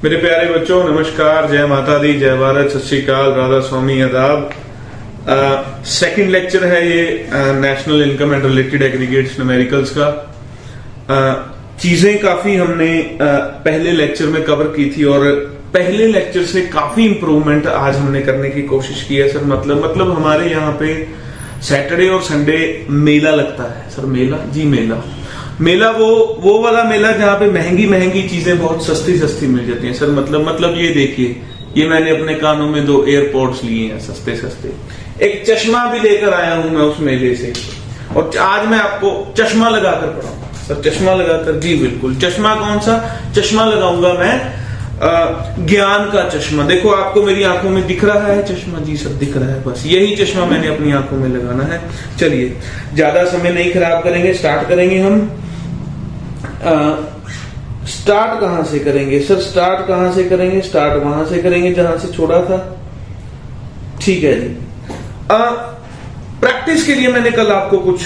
मेरे प्यारे बच्चों, नमस्कार, जय माता दी, जय भारत, सत श्री अकाल, राधा स्वामी, आदाब। सेकंड लेक्चर है ये national income and related aggregates numericals का। चीजें काफी हमने पहले लेक्चर में कवर की थी और पहले लेक्चर से काफी इंप्रूवमेंट आज हमने करने की कोशिश की है सर। मतलब हमारे यहाँ पे सैटरडे और संडे मेला लगता है सर। मेला वो वाला मेला जहाँ पे महंगी चीजें बहुत सस्ती मिल जाती हैं सर। मतलब ये देखिए, ये मैंने अपने कानों में 2 एयरपॉड्स लिए हैं सस्ते। एक चश्मा भी लेकर आया हूं मैं उस मेले से, और आज मैं आपको चश्मा लगाकर पढ़ाऊंगा सर। चश्मा लगाकर, जी बिल्कुल। चश्मा कौन सा चश्मा लगाऊंगा मैं? ज्ञान का चश्मा। देखो, आपको मेरी आंखों में दिख रहा है चश्मा? जी सर, दिख रहा है। बस यही चश्मा मैंने अपनी आंखों में लगाना है। चलिए, ज्यादा समय नहीं खराब करेंगे, स्टार्ट करेंगे हम। स्टार्ट कहां से करेंगे सर? स्टार्ट कहां से करेंगे? स्टार्ट वहां से करेंगे जहां से छोड़ा था। ठीक है जी। प्रैक्टिस के लिए मैंने कल आपको कुछ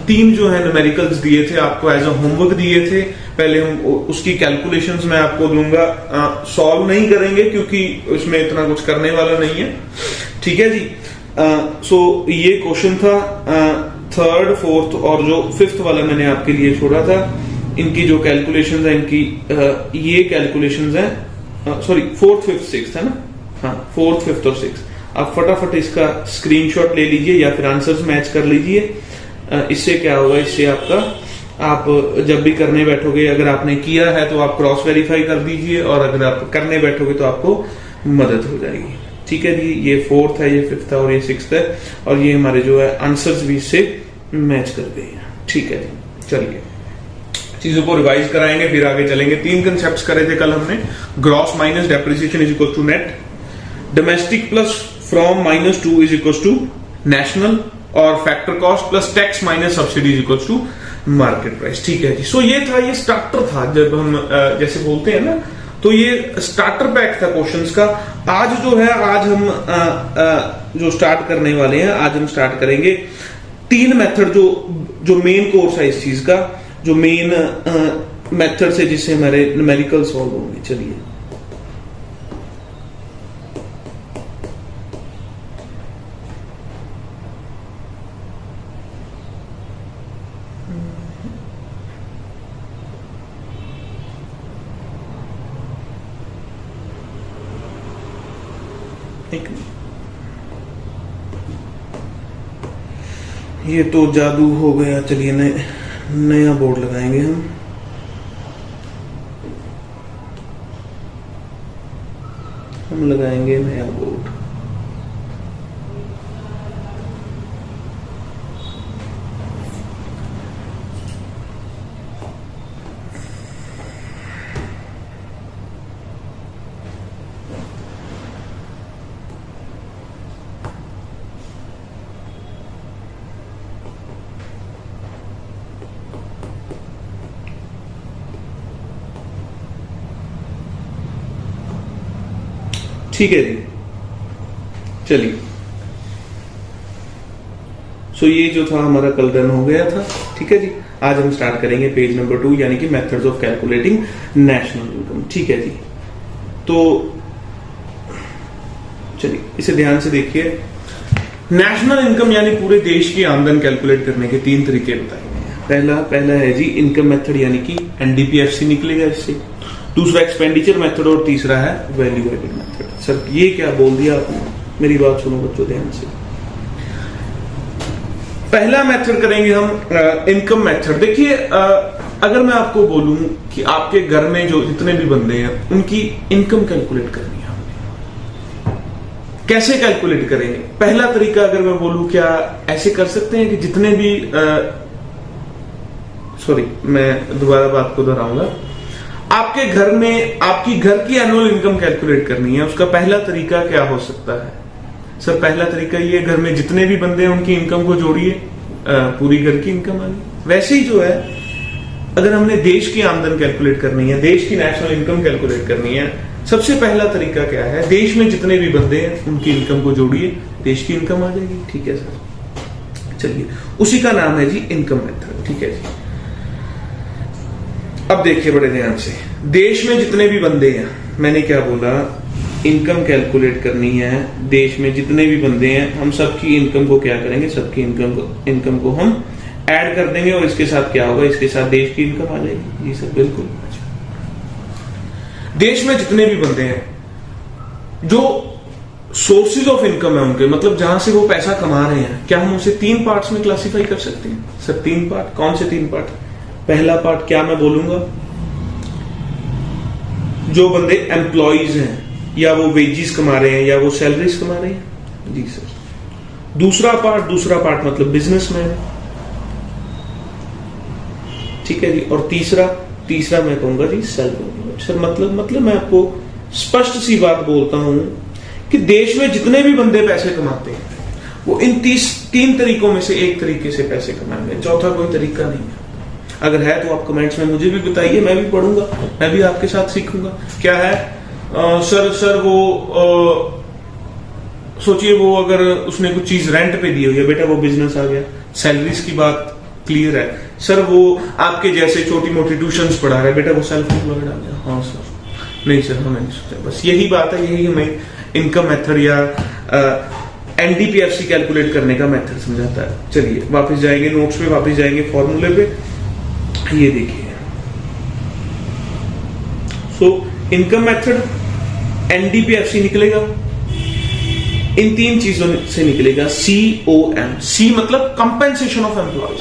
3 जो है न्यूमेरिकल्स दिए थे, आपको एज अ होमवर्क दिए थे। पहले हम उसकी कैलकुलेशंस मैं आपको दूंगा। सॉल्व नहीं करेंगे क्योंकि उसमें इतना कुछ करने वाला नहीं है। ठीक है जी। सो ये क्वेश्चन था 3rd, 4th और जो 5th वाला मैंने आपके लिए छोड़ा था। इनकी जो कैलकुलेशंस है, इनकी ये कैलकुलेशंस है। सॉरी, 4th, 5th, 6th है ना? हाँ, 4th, 5th और 6th। आप फटाफट इसका स्क्रीनशॉट ले लीजिए या फिर आंसर्स मैच कर लीजिए। इससे क्या होगा, इससे आप जब भी करने बैठोगे, अगर आपने किया है तो आप क्रॉस वेरीफाई कर दीजिए, और अगर आप करने बैठोगे तो आपको मदद हो जाएगी। ठीक है जी। ये 4th है, ये 5th है और ये 6th है, और ये हमारे जो है आंसर्स भी इससे मैच कर गए हैं। ठीक है जी। चलिए, चीजों को रिवाइज कराएंगे, फिर आगे चलेंगे। 3 कंसेप्ट करे थे कल हमने। Gross minus depreciation is equal to net, domestic plus from -2 is equal to national, और factor cost plus tax minus subsidy is equal to market price. ठीक है जी। सो ये था, ये स्टार्टर था। जब हम जैसे बोलते हैं ना, तो ये स्टार्टर पैक था क्वेश्चंस का। आज जो है, आज हम जो स्टार्ट करने वाले हैं, आज हम स्टार्ट करेंगे 3 मेथड जो मेन कोर्स है इस चीज का, जो मेन मेथड से जिससे हमारे न्यूमेरिकल सॉल्व होंगे। चलिए, ये तो जादू हो गया। चलिए, नया बोर्ड लगाएंगे हम लगाएंगे नया बोर्ड। ठीक है जी। चलिए, सो ये जो था हमारा कल डन हो गया था। ठीक है जी। आज हम स्टार्ट करेंगे पेज नंबर 2, यानी कि methods of calculating national income. ठीक है जी। तो चलिए, इसे ध्यान से देखिए। नेशनल इनकम यानी पूरे देश की आमदन कैलकुलेट करने के 3 तरीके बताए गए हैं। पहला है जी इनकम मेथड, यानी कि एनडीपीएफसी निकलेगा इससे। दूसरा एक्सपेंडिचर मेथड, और तीसरा है वैल्यू एडेड मेथड। सर, ये क्या बोल दिया आपने? मेरी बात सुनो बच्चों ध्यान से। पहला मेथड करेंगे हम इनकम मेथड। देखिए, अगर मैं आपको बोलूं कि आपके घर में जो जितने भी बंदे हैं, उनकी इनकम कैलकुलेट करनी है, हमने कैसे कैलकुलेट करेंगे? पहला तरीका अगर मैं बोलूं, क्या ऐसे कर सकते हैं कि जितने भी सॉरी, मैं दोबारा बात को दोहराऊंगा। आपके घर में आपकी घर की एनुअल इनकम कैलकुलेट करनी है, उसका पहला तरीका क्या हो सकता है? सर, पहला तरीका ये, घर में जितने भी बंदे हैं उनकी इनकम को जोड़िए, पूरी घर की इनकम आ गई। वैसे ही जो है, अगर हमने देश की आमदन कैलकुलेट करनी है, देश की नेशनल इनकम कैलकुलेट करनी है, सबसे पहला तरीका क्या है? देश में जितने भी बंदे हैं उनकी इनकम को जोड़िए, देश की इनकम आ जाएगी। ठीक है सर। चलिए, उसी का नाम है जी इनकम मेथड। ठीक है जी। अब देखिए बड़े ध्यान से, देश में जितने भी बंदे हैं, मैंने क्या बोला, इनकम कैलकुलेट करनी है। देश में जितने भी बंदे हैं, हम सबकी इनकम को क्या करेंगे, सबकी इनकम को हम ऐड कर देंगे, और इसके साथ क्या होगा, इसके साथ देश की इनकम आ जाएगी। जी सर, बिल्कुल। देश में जितने भी बंदे हैं, जो सोर्सेज ऑफ इनकम है उनके, मतलब जहां से वो पैसा कमा रहे हैं, क्या हम उसे 3 पार्ट्स में क्लासिफाई कर सकते हैं? सर 3 पार्ट, कौन से 3 पार्ट? पहला पार्ट क्या मैं बोलूंगा, जो बंदे एम्प्लॉइज हैं, या वो वेजेस कमा रहे हैं, या वो सैलरीज कमा रहे हैं। जी सर। दूसरा पार्ट मतलब बिजनेसमैन है, ठीक है जी। और तीसरा मैं कहूंगा जी सेल्फ एम्प्लॉयड। सर मतलब मैं आपको स्पष्ट सी बात बोलता हूं कि देश में जितने भी बंदे पैसे कमाते हैं, वो इन 3 तरीकों में से एक तरीके से पैसे कमाएंगे, चौथा कोई तरीका नहीं है। अगर है तो आप कमेंट्स में मुझे भी बताइए, मैं भी पढ़ूंगा, मैं भी आपके साथ सीखूंगा। क्या है? सर वो सोचिए, वो अगर उसने कुछ चीज रेंट पे दी हुई है, बेटा वो बिजनेस आ गया। सैलरीज की बात क्लियर है। सर वो आपके जैसे छोटी मोटी ट्यूशंस पढ़ा रहा है, बेटा वो सेल्फ एम्प्लॉयड आ गया। हाँ सर, नहीं सर, हमें नहीं सोचा। बस यही बात है, यही हमें इनकम मेथड या एनडीपीएफसी कैलकुलेट करने का मेथड समझाता है। चलिए वापस जाएंगे नोट्स पे, वापस जाएंगे फॉर्मूले पे। ये देखिए, सो इनकम मेथड एनडीपीएफसी निकलेगा, इन 3 चीजों से निकलेगा। COM, सी मतलब कंपेंसेशन ऑफ एम्प्लॉयज,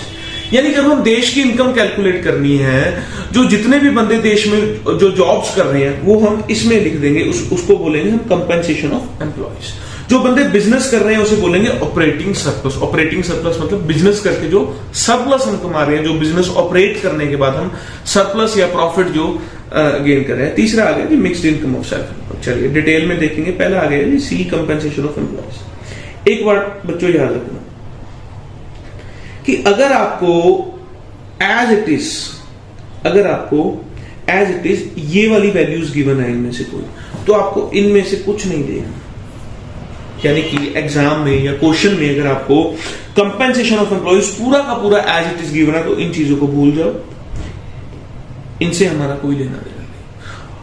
यानी जब हम देश की इनकम कैलकुलेट करनी है, जो जितने भी बंदे देश में जो जॉब्स कर रहे हैं, वो हम इसमें लिख देंगे, उसको बोलेंगे हम कंपेंसेशन ऑफ एम्प्लॉयज। जो बंदे बिजनेस कर रहे हैं उसे बोलेंगे ऑपरेटिंग सरप्लस। ऑपरेटिंग सरप्लस मतलब बिजनेस करके जो सरप्लस हम कमा रहे हैं, जो बिजनेस ऑपरेट करने के बाद हम सरप्लस या प्रॉफिट जो गेन कर रहे हैं। तीसरा आ गया जी मिक्स्ड इनकम ऑफ सेल्फ। चलिए डिटेल में देखेंगे। पहला आ गया जी सी, कंपेंसेशन ऑफ एम्प्लॉयज। एक बात बच्चों याद रखना कि अगर आपको एज इट इज ये वाली वैल्यूज गिवन है इनमें से कोई, तो आपको इनमें से कुछ नहीं देगा। यानी कि एग्जाम में या क्वेश्चन में अगर आपको कंपेंसेशन ऑफ एम्प्लॉयज पूरा का पूरा एज इट इज गिवन है, तो इन चीजों को भूल जाओ, इनसे हमारा कोई लेना देना नहीं।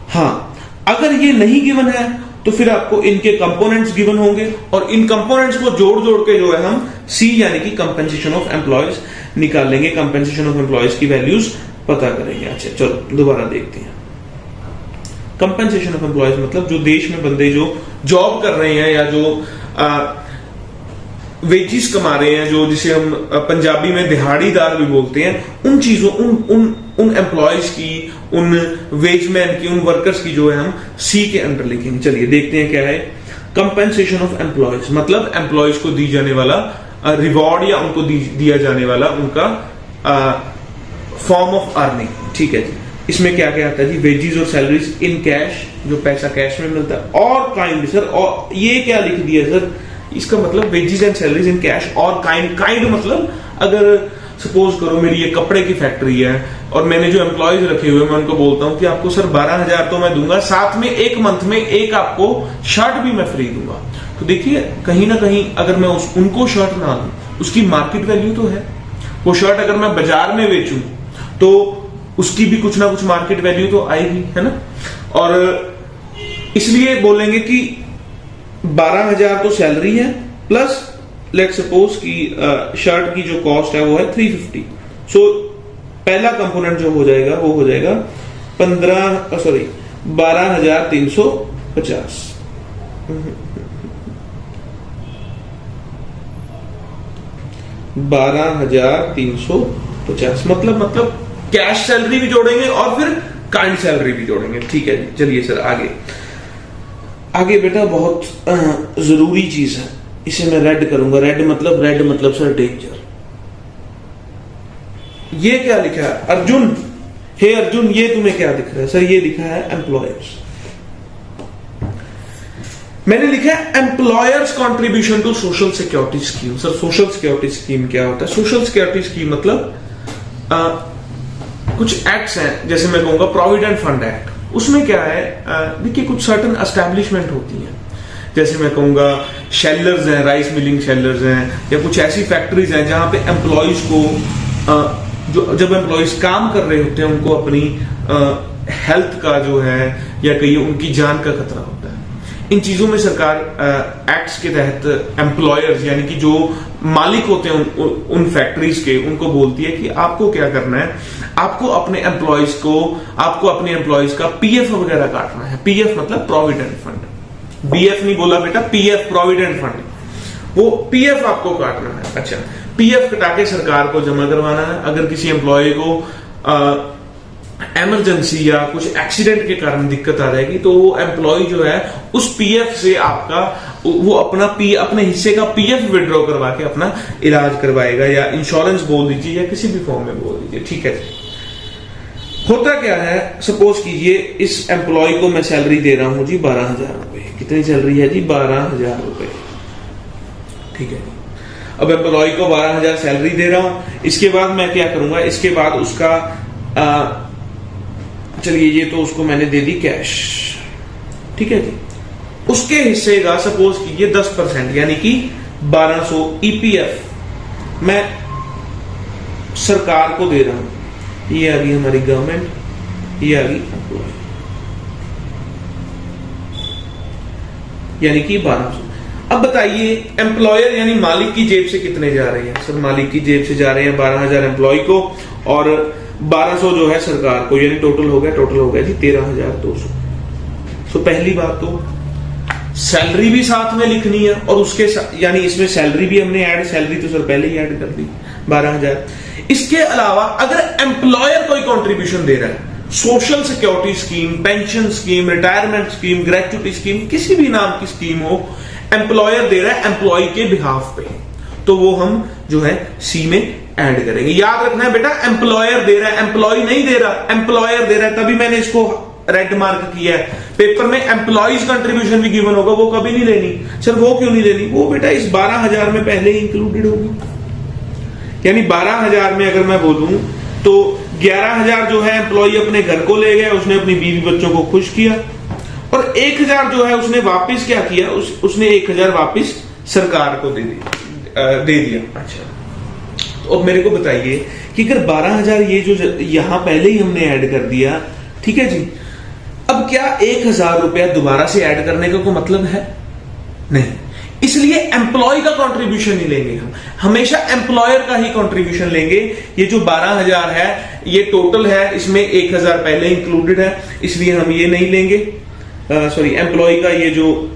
हाँ, अगर ये नहीं गिवन है तो फिर आपको इनके कंपोनेंट्स गिवन होंगे, और इन कंपोनेंट्स को जोड़ के जो है हम सी यानी कि कंपेंसेशन ऑफ एम्प्लॉयज निकाल लेंगे, कंपेंसेशन ऑफ एम्प्लॉयज की वैल्यूज पता करेंगे। अच्छा चलो दोबारा देखते हैं। कंपेंसेशन ऑफ एम्प्लॉयज मतलब जो देश में बंदे जो जॉब कर रहे हैं, या जो वेजेस कमा रहे हैं, जो जिसे हम पंजाबी में दिहाड़ीदार भी बोलते हैं, उन चीजों उन एम्प्लॉयज की, उन वेजमैन की, उन वर्कर्स की जो है हम सी के अंडर लिखेंगे। चलिए देखते हैं क्या है कंपेंसेशन ऑफ एम्प्लॉयज। मतलब एम्प्लॉयज को दी जाने वाला रिवॉर्ड, या उनको दिया जाने वाला उनका फॉर्म ऑफ अर्निंग। ठीक है जी। इसमें क्या क्या आता है जी, वेजेस और सैलरीज इन कैश, जो पैसा कैश में मिलता है, और काइंड। सर और ये क्या लिख दिया सर, इसका मतलब wages and salaries in cash और काइंड मतलब अगर सपोज करो मेरी ये कपड़े की फैक्ट्री है, और मैंने जो एम्प्लॉयज रखे हुए, मैं उनको बोलता हूं कि आपको सर 12,000 तो मैं दूंगा, साथ में एक मंथ में एक आपको शर्ट भी मैं फ्री दूंगा। तो देखिए कहीं ना कहीं अगर मैं उनको शर्ट ना दूं, उसकी मार्केट वैल्यू तो है। वो शर्ट अगर मैं बाजार में बेचूं तो उसकी भी कुछ ना कुछ मार्केट वैल्यू तो आएगी, है ना। और इसलिए बोलेंगे कि 12,000 तो सैलरी है, प्लस लेट सपोज कि शर्ट की जो कॉस्ट है वो है 350। सो पहला कंपोनेंट जो हो जाएगा वो हो जाएगा 12,350। 12,350 मतलब कैश सैलरी भी जोड़ेंगे और फिर काइंड सैलरी भी जोड़ेंगे। ठीक है, चलिए सर आगे बेटा बहुत जरूरी चीज है, इसे मैं रेड करूंगा। रेड मतलब सर डेंजर। ये क्या लिखा है अर्जुन? हे अर्जुन, ये तुम्हें क्या दिख रहा है? सर ये लिखा है एम्प्लॉयर्स। मैंने लिखा है employers contribution to social security scheme. Sir social security scheme क्या होता है? सोशल सिक्योरिटी स्कीम मतलब कुछ एक्ट्स हैं, जैसे मैं कहूंगा प्रोविडेंट फंड एक्ट। उसमें क्या है, देखिए कुछ सर्टन एस्टैब्लिशमेंट होती हैं, जैसे मैं कहूंगा शेलर्स हैं, राइस मिलिंग शेलर्स हैं, या कुछ ऐसी फैक्ट्रीज हैं जहां पे एम्प्लॉयज को जब एम्प्लॉयज काम कर रहे होते हैं उनको अपनी हेल्थ का जो है या कहीं उनकी जान का खतरा होता है। इन चीजों में सरकार एक्ट्स के तहत एम्प्लॉयर्स यानी कि जो मालिक होते हैं उन फैक्ट्रीज के, उनको बोलती है कि आपको क्या करना है, आपको अपने एम्प्लॉयज का पीएफ वगैरह काटना है। पीएफ मतलब प्रोविडेंट फंड, बीएफ नहीं बोला बेटा, पीएफ प्रोविडेंट फंड, वो पीएफ आपको काटना है। अच्छा, पीएफ कटा के सरकार को जमा करवाना है। अगर किसी एम्प्लॉय को इमरजेंसी या कुछ एक्सीडेंट के कारण दिक्कत आ जाएगी तो वो एम्प्लॉय जो है उस पीएफ से आपका वो अपने हिस्से का पीएफ विड्रॉ करवा के अपना इलाज करवाएगा, या इंश्योरेंस बोल दीजिए या किसी भी फॉर्म में बोल दीजिए। ठीक है, होता क्या है, सपोज कीजिए इस एम्प्लॉय को मैं सैलरी दे रहा हूं जी 12,000 रुपए। कितनी सैलरी है जी? 12,000 रुपए। ठीक है, अब एम्प्लॉय को 12,000 सैलरी दे रहा हूं। इसके बाद मैं क्या करूंगा, इसके बाद उसका चलिए ये तो उसको मैंने दे दी कैश। ठीक है जी, उसके हिस्से का सपोज कीजिए 10% यानी कि 1200 ईपीएफ मैं सरकार को दे रहा हूं। ये आ गई हमारी गवर्नमेंट, ये आ गई एम्प्लॉय, यानी कि 1200। अब बताइए एम्प्लॉयर यानी मालिक की जेब से कितने जा रहे हैं? सर मालिक की जेब से जा रहे हैं 12,000 एम्प्लॉय को और 1200 जो है सरकार को, यानी टोटल हो गया जी 13,200। तो पहली बात तो सैलरी भी साथ में लिखनी है और उसके यानी इसमें सैलरी भी हमने ऐड, सैलरी तो सर पहले ही ऐड कर दी 12,000। इसके अलावा अगर एम्प्लॉयर कोई कंट्रीब्यूशन दे रहा है, social security scheme, pension scheme, retirement scheme, gratuity scheme, किसी भी नाम की स्कीम हो, एम्प्लॉयर दे रहा है एम्प्लॉय के बिहाफ पे, तो वो हम जो है सी में ऐड करेंगे। याद रखना है बेटा, एम्प्लॉयर दे रहा है, एम्प्लॉय नहीं दे रहा, एम्प्लॉयर दे रहा है, तभी मैंने इसको रेड मार्क किया है। पेपर में एम्प्लॉयज कंट्रीब्यूशन भी गिवन होगा, वो कभी नहीं लेनी। सर वो क्यों नहीं लेनी? वो बेटा इस 12,000 में पहले ही इंक्लूडेड होगी। यानी 12,000 में अगर मैं बोलूं तो 11,000 जो है एम्प्लॉय अपने घर को ले गया, उसने अपनी बीवी बच्चों को खुश किया, और 1,000 जो है उसने वापिस क्या किया, उसने 1,000 वापिस सरकार को दे दिया। अच्छा, तो अब मेरे को बताइए कि अगर 12,000 ये जो यहां पहले ही हमने ऐड कर दिया, ठीक है जी, अब क्या 1,000 रुपया दोबारा से ऐड करने का कोई मतलब है? नहीं। इसलिए एम्प्लॉय का कंट्रीब्यूशन नहीं लेंगे हम, हमेशा एम्प्लॉयर का ही कंट्रीब्यूशन लेंगे। ये जो 12,000 है ये टोटल है, इसमें 1,000 पहले इंक्लूडेड है, इसलिए हम ये नहीं लेंगे। सॉरी, एम्प्लॉय का ये जो,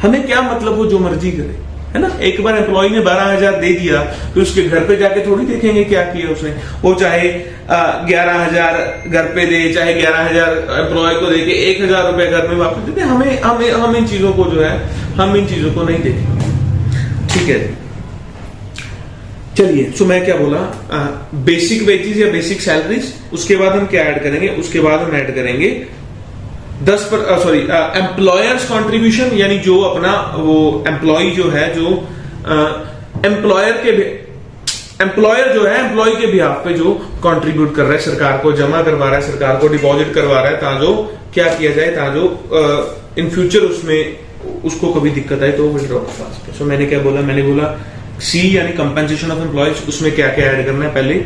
हमें क्या मतलब वो जो मर्जी करे, है ना। एक बार एम्प्लॉय ने 12,000 दे दिया तो उसके घर पे जाके थोड़ी देखेंगे क्या किया उसने। वो चाहे 11,000 घर पे दे, चाहे 11,000 एम्प्लॉय को दे के 1,000 रुपए घर में वापस देते, हम इन चीजों को जो है, हम इन चीजों को नहीं देखेंगे। ठीक है, चलिए। सो मैं क्या बोला, बेसिक वेजेस या बेसिक सैलरीज, उसके बाद हम क्या ऐड करेंगे, उसके बाद हम ऐड करेंगे 10% सॉरी एम्प्लॉयर्स कंट्रीब्यूशन, यानी जो अपना वो एम्प्लॉय जो है, जो एम्प्लॉयर जो है एम्प्लॉय के बिहाफ पे जो कंट्रीब्यूट कर रहा है, सरकार को जमा करवा रहा है, सरकार को डिपॉजिट करवा रहा है, ताकि क्या किया जाए, ताकि इन फ्यूचर उसमें उसको कभी दिक्कत आए तो विड्रॉ कर पाए। सो मैंने क्या बोला, मैंने बोला सी यानी कंपेंसेशन ऑफ एम्प्लॉयज, उसमें क्या क्या ऐड करना है, पहले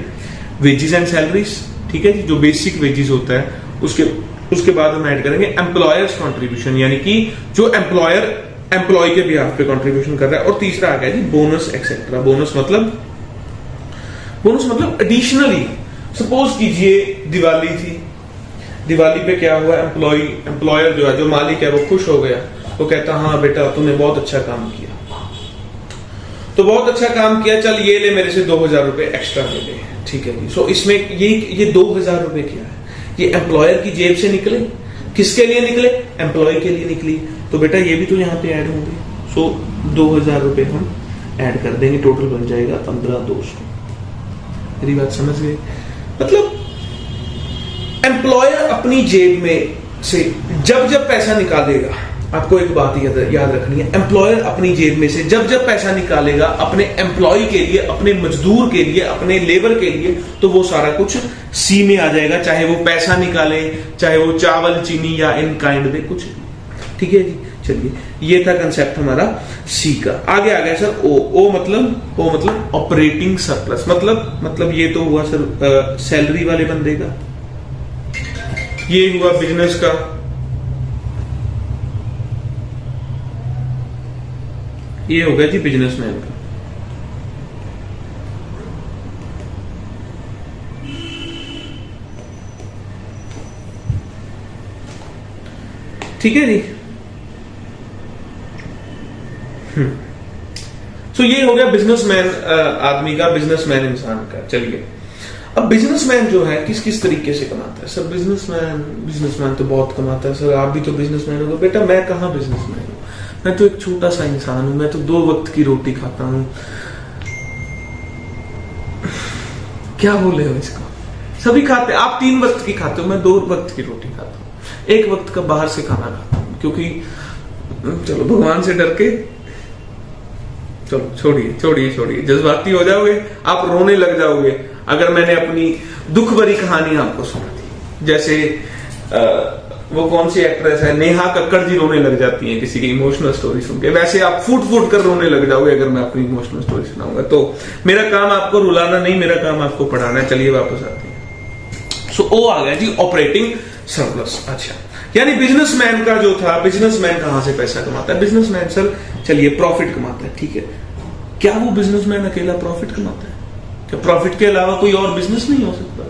वेजेस एंड सैलरीज, ठीक है जी, जो बेसिक वेजेस होता है, उसके बाद हम ऐड करेंगे एम्प्लॉयर्स कंट्रीब्यूशन, यानी कि जो एम्प्लॉयर एम्प्लॉय के बिहाफ पे कंट्रीब्यूशन कर रहा है, और तीसरा आ गया जी बोनस एक्सेट्रा। बोनस मतलब एडिशनली, सपोज कीजिए दिवाली थी, दिवाली पे क्या हुआ, एम्प्लॉयर जो है, जो मालिक है, वो खुश हो गया, वो कहता हाँ बेटा तुमने बहुत अच्छा काम किया, तो बहुत अच्छा काम किया, चल ये ले मेरे से 2,000 रुपए एक्स्ट्रा ले ले। ठीक है जी। सो इसमें ये 2,000 रुपए क्या है, ये एम्प्लॉयर की जेब से निकले, किसके लिए निकले, एम्प्लॉय के लिए निकली, तो बेटा ये भी तो यहाँ पे ऐड होंगे। सो 2,000 रुपए हम ऐड कर देंगे, टोटल बन जाएगा 15,200। मेरी बात समझ गए? मतलब एम्प्लॉयर अपनी जेब में से जब पैसा निकालेगा, आपको एक बात याद रखनी है, एम्प्लॉयर अपनी जेब में से जब पैसा निकालेगा अपने एम्प्लॉय के लिए, अपने मजदूर के लिए, अपने लेबर के लिए, तो वो सारा कुछ सी में आ जाएगा, चाहे वो पैसा निकाले, चाहे वो चावल, चीनी या इन काइंड दे कुछ। ठीक है जी, चलिए ये था कंसेप्ट हमारा सी का। आगे आ गया सर ओ मतलब ऑपरेटिंग सरप्लस, मतलब ये तो हुआ सर सैलरी वाले बंदे का, ये हुआ बिजनेस का, ये हो गया जी बिजनेसमैन का। ठीक है जी। तो ये हो गया बिजनेसमैन आदमी का, बिजनेसमैन इंसान का। चलिए अब बिजनेसमैन जो है किस किस तरीके से कमाता है सर? बिजनेसमैन तो बहुत कमाता है सर, आप भी तो बिजनेसमैन हो। बेटा मैं कहाँ बिजनेसमैन हूँ, मैं तो एक छोटा सा इंसान हूं, मैं तो 2 वक्त की रोटी खाता हूं। क्या बोले हो इसको? सभी खाते, आप 3 वक्त की खाते हो, मैं 2 वक्त की रोटी खाता हूं, 1 वक्त का बाहर से खाना खाता हूं, क्योंकि चलो भगवान से डर के, चलो छोड़िए, जज्बाती हो जाओगे, आप रोने लग जाओगे अगर मैंने अपनी दुख भरी कहानी आपको सुना दी। जैसे वो कौन सी एक्ट्रेस है, नेहा कक्कड़ जी रोने लग जाती हैं किसी की इमोशनल स्टोरी सुन के, वैसे आप फूट कर रोने लग जाओगे अगर मैं अपनी इमोशनल स्टोरी सुनाऊंगा। तो मेरा काम आपको रुलाना नहीं, मेरा काम आपको पढ़ाना है। चलिए वापस आते हैं। सो ओ आ गया जी ऑपरेटिंग सरप्लस। अच्छा, यानी बिजनेसमैन का जो था, बिजनेसमैन कहां से पैसा कमाता है? बिजनेसमैन सर चलिए प्रॉफिट कमाता है, ठीक है। क्या वो बिजनेसमैन अकेला प्रॉफिट कमाता है? क्या प्रॉफिट के अलावा कोई और बिजनेस नहीं हो सकता?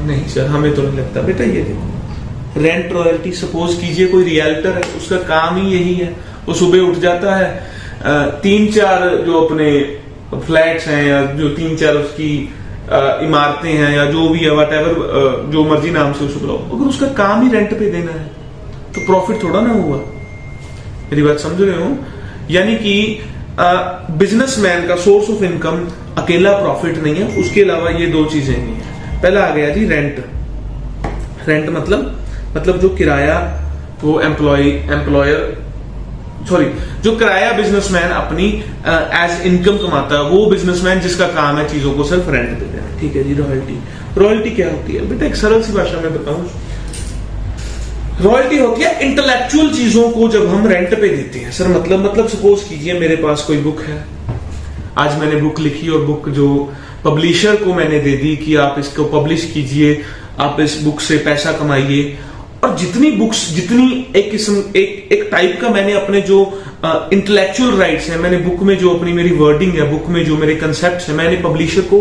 नहीं सर, हमें तो नहीं लगता। बेटा ये देखो, रेंट रॉयल्टी, सपोज कीजिए कोई रियल्टर है, उसका काम ही यही है, वो सुबह उठ जाता है, 3-4 जो अपने फ्लैट्स हैं या जो 3-4 उसकी इमारतें हैं या जो भी है, वट जो मर्जी नाम से उसको बुलाओ, अगर उसका काम ही रेंट पे देना है तो प्रॉफिट थोड़ा ना हुआ। मेरी बात समझ रहे हो? यानी कि बिजनेसमैन का सोर्स ऑफ इनकम अकेला प्रॉफिट नहीं है, उसके अलावा ये 2 चीजें नहीं है। पहला आ गया जी रेंट मतलब जो किराया वो जो किराया बिजनेसमैन अपनी एज इनकम कमाता है, वो बिजनेसमैन जिसका काम है चीजों को सिर्फ रेंट पे देना। ठीक है जी। रॉयल्टी क्या होती है? बेटा एक सरल सी भाषा में बताऊं, रॉयल्टी होती है इंटेलेक्चुअल चीजों को जब हम रेंट पे देते हैं। सर मतलब सपोज कीजिए मेरे पास कोई बुक है, आज मैंने बुक लिखी और बुक जो पब्लिशर को मैंने दे दी कि आप इसको पब्लिश कीजिए, आप इस बुक से पैसा कमाइए, और जितनी एक टाइप का मैंने अपने जो इंटेलेक्चुअल राइट्स है, मैंने बुक में जो अपनी मेरी वर्डिंग है, बुक में जो मेरे कंसेप्ट है, मैंने पब्लिशर को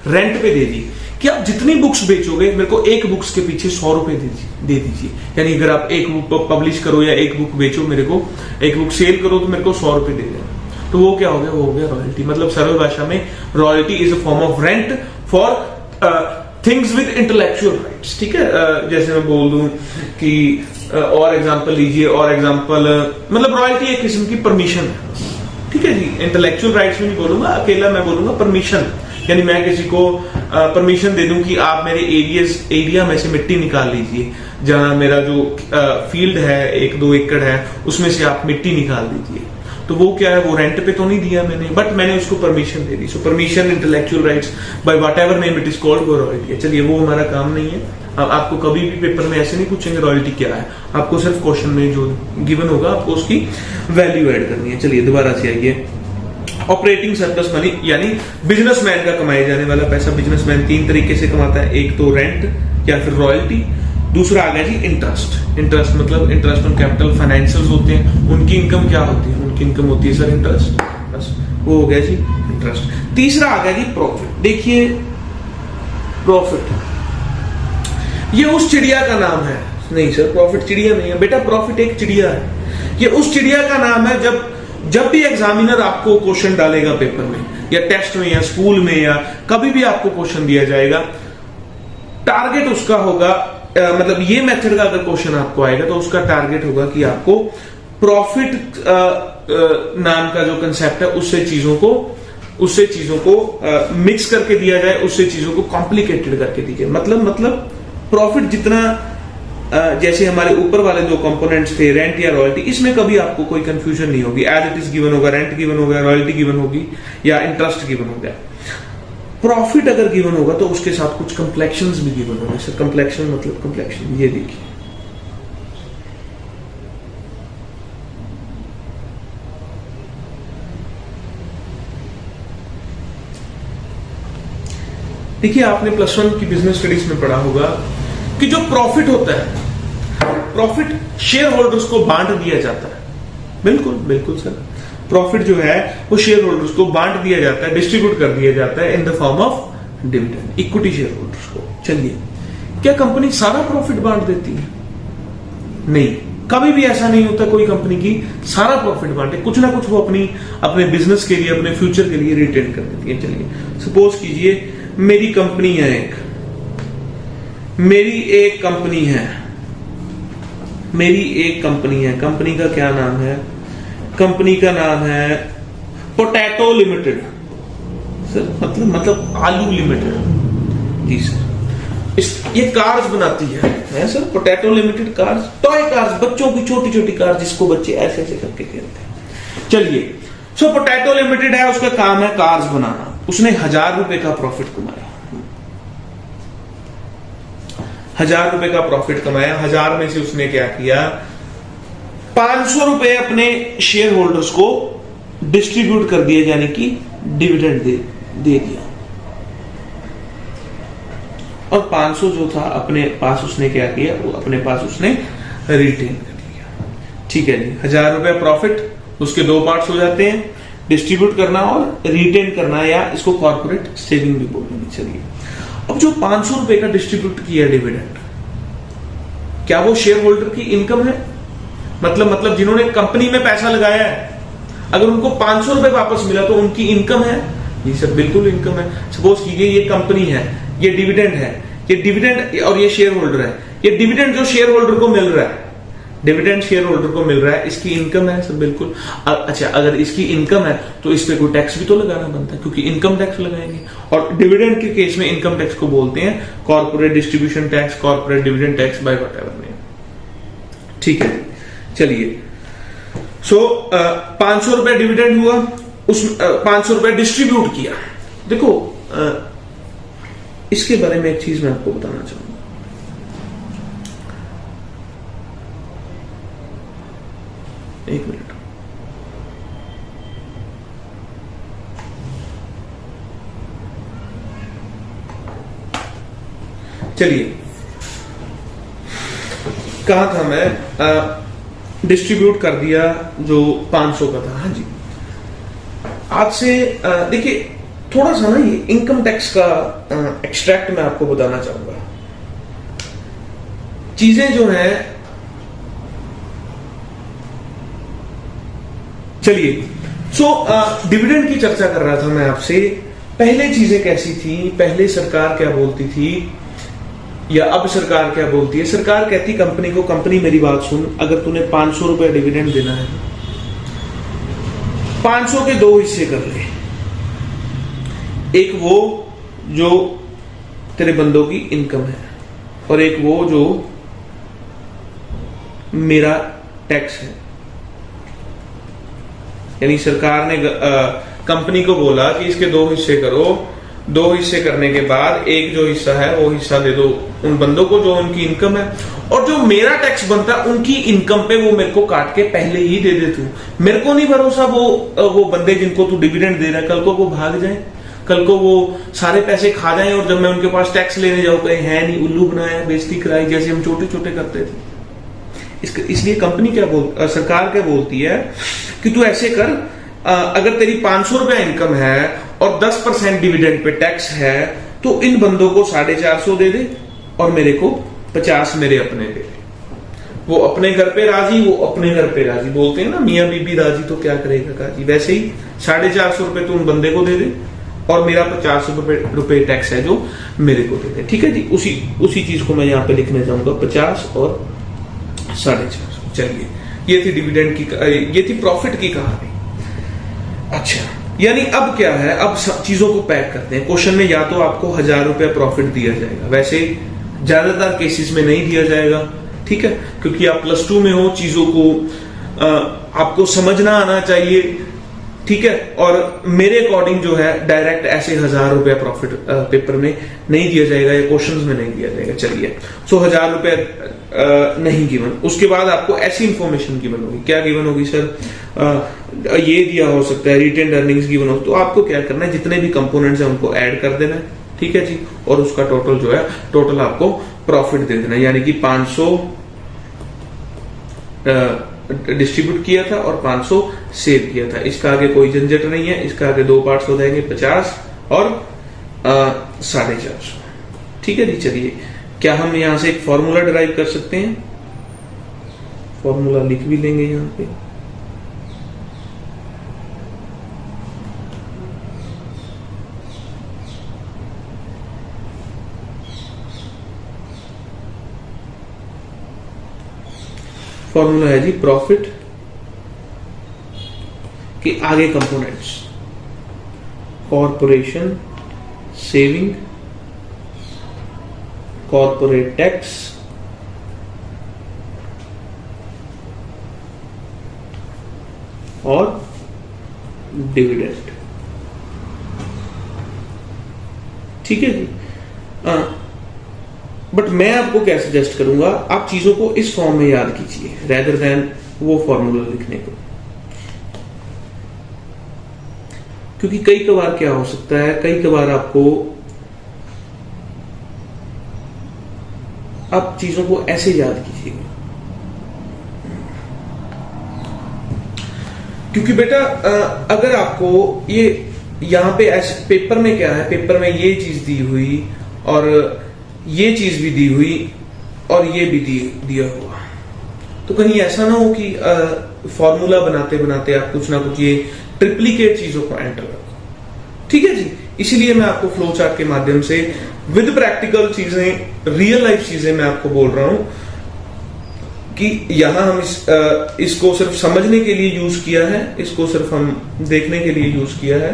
रेंट पे दे दी कि आप जितनी बुक्स बेचोगे मेरे को एक बुक्स के पीछे 100 रुपए दे दीजिए। यानी अगर आप एक बुक पब्लिश करो या एक बुक बेचो, मेरे को एक बुक सेल करो तो मेरे को 100 रुपए दे देना। तो वो क्या हो गया? वो हो गया रॉयल्टी। मतलब सरल भाषा में royalty is a form of rent for things with intellectual rights. ठीक है। जैसे मैं बोल दूं कि और एग्जांपल लीजिए, और एग्जांपल मतलब रॉयल्टी एक किस्म की परमिशन है। ठीक है जी। इंटेलेक्चुअल राइट्स में नहीं बोलूंगा, अकेला मैं बोलूंगा परमिशन। यानी मैं किसी को परमिशन दे दूं कि आप मेरे एरिया में से मिट्टी निकाल लीजिए, जहां मेरा जो फील्ड है 1-2 एकड़ है उसमें से आप मिट्टी निकाल दीजिए। तो वो क्या है? वो रेंट पे तो नहीं दिया मैंने, बट मैंने उसको परमिशन दे दी। So permission, intellectual rights, by whatever name it is called, वो रॉयल्टी है। चलिए वो हमारा काम नहीं है। आपको कभी भी पेपर में ऐसे नहीं पूछेंगे रॉयल्टी क्या है, आपको सिर्फ क्वेश्चन में जो गिवन होगा आपको उसकी वैल्यू ऐड करनी है। चलिए दोबारा से आइए। ऑपरेटिंग सरप्लस मनी यानी बिजनेसमैन का कमाए जाने वाला पैसा। बिजनेसमैन 3 तरीके से कमाता है, एक तो रेंट या फिर रॉयल्टी, दूसरा आ गया जी इंटरेस्ट मतलब इंटरेस्ट ऑन कैपिटल, फाइनेंशियल्स होते हैं, उनकी इनकम क्या होती है? उनकी इनकम होती है सर इंटरेस्ट, बस वो हो गया जी इंटरेस्ट। तीसरा आ गया जी प्रॉफिट। देखिए प्रॉफिट ये उस चिड़िया का नाम है। नहीं सर प्रॉफिट चिड़िया नहीं है बेटा, प्रॉफिट एक चिड़िया है। ये उस चिड़िया का नाम है जब भी एग्जामिनर आपको क्वेश्चन डालेगा पेपर में या टेस्ट में या स्कूल में या कभी भी आपको क्वेश्चन दिया जाएगा, टारगेट उसका होगा मतलब ये मेथड का अगर क्वेश्चन आपको आएगा तो उसका टारगेट होगा कि आपको प्रॉफिट नाम का जो कंसेप्ट है उससे चीजों को मिक्स करके दिया जाए, उससे चीजों को कॉम्प्लिकेटेड करके दी जाए। मतलब प्रॉफिट जितना जैसे हमारे ऊपर वाले 2 कंपोनेंट्स थे रेंट या रॉयल्टी, इसमें कभी आपको कोई कंफ्यूजन नहीं होगी। एज इट इज गिवन होगा, रेंट गिवन होगा, रॉयल्टी गिवन होगी या इंटरेस्ट गिवन हो गया। प्रॉफिट अगर गिवन होगा तो उसके साथ कुछ कंप्लेक्शंस भी गिवन होंगे। सर कंप्लेक्शन मतलब कंप्लेक्शन ये देखिए, देखिए आपने +1 की बिजनेस स्टडीज में पढ़ा होगा कि जो प्रॉफिट होता है, प्रॉफिट शेयर होल्डर्स को बांट दिया जाता है। बिल्कुल बिल्कुल सर, प्रॉफिट जो है वो शेयर होल्डर्स को बांट दिया जाता है, डिस्ट्रीब्यूट कर दिया जाता है in the form of dividend, equity share holders को। चलिए, क्या कंपनी सारा प्रॉफिट बांट देती है? नहीं, कभी भी ऐसा नहीं होता कोई कंपनी की सारा प्रॉफिट बांटे, कुछ ना कुछ वो अपने बिजनेस के लिए, अपने फ्यूचर के लिए रिटेन कर देती है। चलिए सपोज कीजिए मेरी कंपनी है, मेरी एक कंपनी है, कंपनी का क्या नाम है? कंपनी का नाम है पोटैटो लिमिटेड सर, मतलब आलू लिमिटेड। जी सर, ये कार्स बनाती है sir, potato limited cars, toy cars, बच्चों की छोटी छोटी कार्स जिसको बच्चे ऐसे ऐसे करके खेलते हैं। चलिए, सो पोटैटो लिमिटेड है, उसका काम है कार्स बनाना। उसने 1000 रुपए का प्रॉफिट कमाया, 1000 रुपए का प्रॉफिट कमाया। 1000 में से उसने क्या किया? 500 रुपए अपने शेयर होल्डर्स को डिस्ट्रीब्यूट कर दिए, यानी कि डिविडेंड दे दिया। और 500 जो था अपने पास उसने क्या किया? वो अपने पास उसने रिटेन कर लिया। ठीक है जी, 1000 रुपए प्रॉफिट, उसके दो पार्ट्स हो जाते हैं, डिस्ट्रीब्यूट करना और रिटेन करना, या इसको कॉर्पोरेट सेविंग भी बोलेंगे। चलिए, अब जो 500 रुपए का डिस्ट्रीब्यूट किया डिविडेंड, क्या वो शेयर होल्डर की इनकम है? मतलब जिन्होंने कंपनी में पैसा लगाया है, अगर उनको 500 रुपए वापस मिला तो उनकी इनकम है? जी सर, बिल्कुल इनकम है। सपोज कीजिए ये कंपनी है, ये डिविडेंड है, ये डिविडेंड, और ये शेयर होल्डर है, ये डिविडेंड जो शेयर होल्डर को मिल रहा है, डिविडेंड शेयर होल्डर को मिल रहा है, इसकी इनकम है सर, बिल्कुल। अच्छा, अगर इसकी इनकम है तो इस पे कोई टैक्स भी तो लगाना बनता है, क्योंकि इनकम टैक्स लगाएंगे। और डिविडेंड के केस में इनकम टैक्स को बोलते हैं corporate distribution tax, corporate dividend tax, by whatever name. ठीक है, चलिए। सो 500 रुपए डिविडेंड हुआ, उस 500 रुपए डिस्ट्रीब्यूट किया। देखो, इसके बारे में एक चीज मैं आपको बताना चाहूंगा। एक मिनट, चलिए, कहा था मैं? डिस्ट्रीब्यूट कर दिया जो 500 का था। हाँ जी, आज से देखिए थोड़ा सा ना ये इनकम टैक्स का एक्सट्रैक्ट मैं आपको बताना चाहूंगा। चीजें जो है, चलिए, डिविडेंड की चर्चा कर रहा था मैं आपसे। पहले चीजें कैसी थी? पहले सरकार क्या बोलती थी, या अब सरकार क्या बोलती है? सरकार कहती कंपनी को, कंपनी मेरी बात सुन, अगर तूने 500 रुपए डिविडेंड देना है, 500 के 2 हिस्से कर ले। एक वो जो तेरे बंदों की इनकम है, और एक वो जो मेरा टैक्स है। यानी सरकार ने कंपनी को बोला कि इसके 2 हिस्से करो, 2 हिस्से करने के बाद एक जो हिस्सा है वो हिस्सा दे दो उन बंदों को जो उनकी इनकम है, और जो मेरा टैक्स बनता है उनकी इनकम पे वो मेरे को काट के पहले ही दे दे तू। मेरे को नहीं भरोसा वो बंदे जिनको तू डिविडेंड दे रहा है कल को वो भाग जाए, कल को वो सारे पैसे खा जाए, और जब मैं उनके पास टैक्स लेने जाऊं कहीं है नहीं, उल्लू बनाया, बेइज्जती कराई, जैसे हम छोटे छोटे करते थे। इसलिए कंपनी सरकार क्या बोलती है कि तू ऐसे कर, अगर तेरी 500 रुपया इनकम है और 10% डिविडेंड पे टैक्स है, तो इन बंदों को 450 दे दे और मेरे को 50 मेरे अपने दे दे। वो अपने घर पे राजी, वो अपने घर पे राजी। बोलते हैं ना, मियाँ बीबी राजी तो क्या करेगा काजी। वैसे ही 450 रुपए तू उन बंदे को दे दे, और मेरा 50 रुपए टैक्स है जो मेरे को दे दे। ठीक है जी, उसी चीज को मैं यहाँ पे लिखने जाऊंगा, 50 और 450। चलिए, ये थी डिविडेंड की, ये थी प्रॉफिट की कहानी। अच्छा, यानी अब क्या है? अब चीजों को पैक करते हैं। क्वेश्चन में या तो आपको 1000 रुपया प्रॉफिट दिया जाएगा, वैसे ज्यादातर केसेस में नहीं दिया जाएगा, ठीक है, क्योंकि आप +2 में हो, चीजों को आपको समझना आना चाहिए, ठीक है। और मेरे अकॉर्डिंग जो है डायरेक्ट ऐसे 1000 रुपया प्रॉफिट पेपर में नहीं दिया जाएगा, या क्वेश्चंस में नहीं दिया जाएगा। चलिए, 1000 रुपया नहीं गिवन। उसके बाद आपको ऐसी इंफॉर्मेशन गिवन होगी। क्या गिवन होगी सर? ये दिया हो सकता है, रिटेन अर्निंग्स गिवन हो। तो आपको क्या करना है, जितने भी कंपोनेंट्स हैं उनको ऐड कर देना ठीक है जी। और उसका टोटल जो है, टोटल आपको प्रॉफिट दे देना, यानी कि 500 डिस्ट्रीब्यूट किया था और 500 सेव किया था। इसका आगे कोई झंझट नहीं है, इसका आगे दो पार्ट्स हो जाएंगे, 50 और 450। ठीक है जी। चलिए, क्या हम यहां से एक फॉर्मूला डिराइव कर सकते हैं? फॉर्मूला लिख भी लेंगे यहां पे। फॉर्मूला है जी प्रॉफिट के आगे components, corporation, saving, corporate tax, और डिविडेंड। ठीक है जी। बट मैं आपको क्या सजेस्ट करूंगा, आप चीजों को इस फॉर्म में याद कीजिए रेदर देन वो फॉर्मूला लिखने को, क्योंकि कई बार क्या हो सकता है, कई बार आप चीजों को ऐसे याद कीजिएगा, क्योंकि बेटा अगर आपको ये यहां पे ऐसे पेपर में क्या है, पेपर में ये चीज दी हुई और ये चीज भी दी हुई और ये भी दिया हुआ, तो कहीं ऐसा ना हो कि फॉर्मूला बनाते बनाते आप कुछ ना कुछ ये ट्रिप्लीकेट चीजों को एंटर करो। ठीक है जी। इसीलिए मैं आपको फ्लो चार्ट के माध्यम से विद प्रैक्टिकल चीजें, रियल लाइफ चीजें मैं आपको बोल रहा हूं कि यहां हम इसको सिर्फ समझने के लिए यूज किया है, इसको सिर्फ हम देखने के लिए यूज किया है।